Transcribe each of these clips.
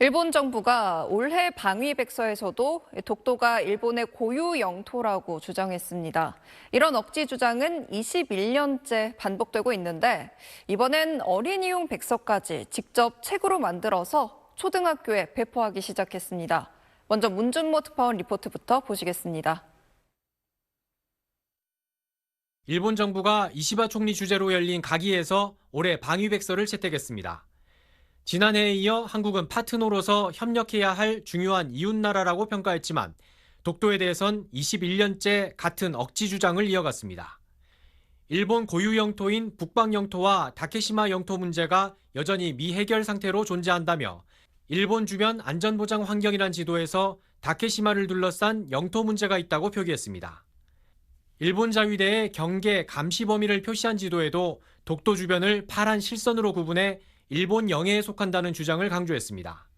일본 정부가 올해 방위백서에서도 독도가 일본의 고유 영토라고 주장했습니다. 이런 억지 주장은 21년째 반복되고 있는데 이번엔 어린이용 백서까지 직접 책으로 만들어서 초등학교에 배포하기 시작했습니다. 먼저 문준모 특파원 리포트부터 보시겠습니다. 일본 정부가 이시바 총리 주재로 열린 가기에서 올해 방위백서를 채택했습니다. 지난해에 이어 한국은 파트너로서 협력해야 할 중요한 이웃나라라고 평가했지만 독도에 대해선 21년째 같은 억지 주장을 이어갔습니다. 일본 고유 영토인 북방 영토와 다케시마 영토 문제가 여전히 미해결 상태로 존재한다며 일본 주변 안전보장 환경이란 지도에서 다케시마를 둘러싼 영토 문제가 있다고 표기했습니다. 일본 자위대의 경계 감시 범위를 표시한 지도에도 독도 주변을 파란 실선으로 구분해 일본 영해에 속한다는 주장을 강조했습니다.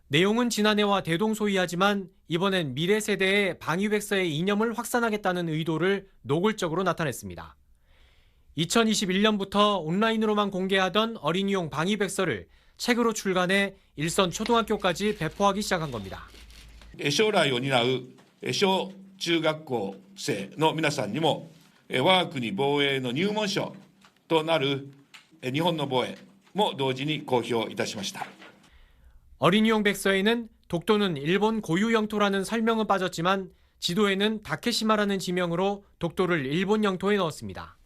내용은 지난해와 대동소이하지만 이번엔 미래 세대의 방위백서의 이념을 확산하겠다는 의도를 노골적으로 나타냈습니다. 2021년부터 온라인으로만 공개하던 어린이용 방위백서를 책으로 출간해 일선 초등학교까지 배포하기 시작한 겁니다. 将来を担う小中学校生の皆さんにも我が国防衛の入門書となる日本の防衛も同時に公表いたしました。 어린이용 백서에는 독도는 일본 고유 영토라는 설명은 빠졌지만 지도에는 다케시마라는 지명으로 독도를 일본 영토에 넣었습니다.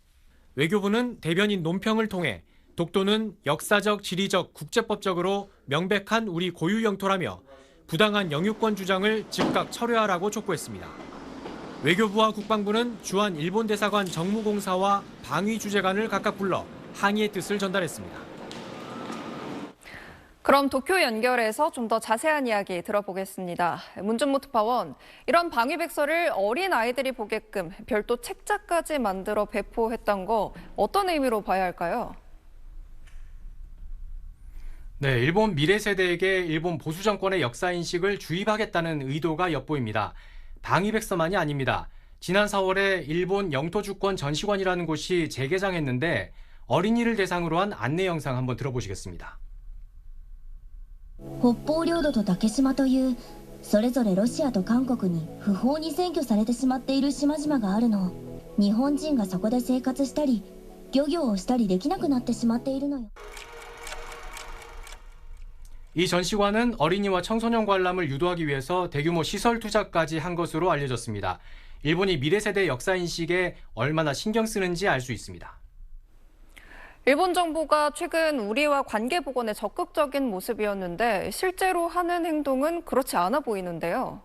외교부는 대변인 논평을 통해 독도는 역사적, 지리적, 국제법적으로 명백한 우리 고유 영토라며 부당한 영유권 주장을 즉각 철회하라고 촉구했습니다. 외교부와 국방부는 주한 일본 대사관 정무공사와 방위 주재관을 각각 불러 항의의 뜻을 전달했습니다. 그럼 도쿄 연결해서 좀 더 자세한 이야기 들어보겠습니다. 문준모 특파원, 이런 방위백서를 어린 아이들이 보게끔 별도 책자까지 만들어 배포했던 거 어떤 의미로 봐야 할까요? 네, 일본 미래 세대에게 일본 보수 정권의 역사 인식을 주입하겠다는 의도가 엿보입니다. 방위백서만이 아닙니다. 지난 4월에 일본 영토주권 전시관이라는 곳이 재개장했는데 어린이를 대상으로 한 안내 영상 한번 들어보시겠습니다. 北方領土と竹島というそれぞれロシアと韓国に不法に占拠されてしまっている島々があるの。日本人がそこで生活したり漁業をしたりできなくなってしまっているのよ。 이 전시관은 어린이와 청소년 관람을 유도하기 위해서 대규모 시설 투자까지 한 것으로 알려졌습니다. 일본이 미래 세대 역사 인식에 얼마나 신경 쓰는지 알 수 있습니다. 일본 정부가 최근 우리와 관계 복원에 적극적인 모습이었는데 실제로 하는 행동은 그렇지 않아 보이는데요.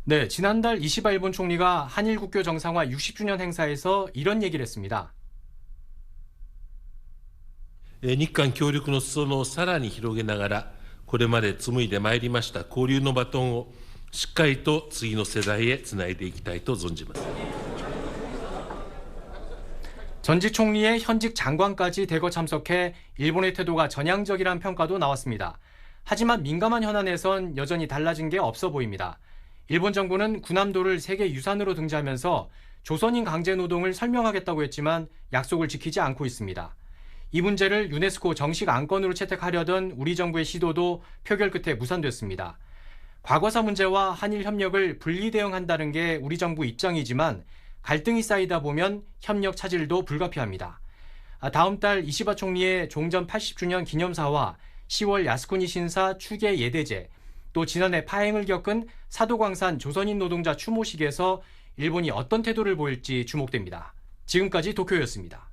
네, 지난달 이시바 일본 총리가 한일 국교 정상화 60주년 행사에서 이런 얘기를 했습니다. 日韓協力の裾野をさらに広げながら、これまで紡いでまいりました交流のバトンをしっかりと次の世代へつないでいきたいと存じます。 전직 총리의 현직 장관까지 대거 참석해 일본의 태도가 전향적이란 평가도 나왔습니다. 하지만 민감한 현안에선 여전히 달라진 게 없어 보입니다. 일본 정부는 군함도를 세계 유산으로 등재하면서 조선인 강제 노동을 설명하겠다고 했지만 약속을 지키지 않고 있습니다. 이 문제를 유네스코 정식 안건으로 채택하려던 우리 정부의 시도도 표결 끝에 무산됐습니다. 과거사 문제와 한일 협력을 분리 대응한다는 게 우리 정부 입장이지만 갈등이 쌓이다 보면 협력 차질도 불가피합니다. 다음 달 이시바 총리의 종전 80주년 기념사와 10월 야스쿠니 신사 추계 예대제, 또 지난해 파행을 겪은 사도광산 조선인 노동자 추모식에서 일본이 어떤 태도를 보일지 주목됩니다. 지금까지 도쿄였습니다.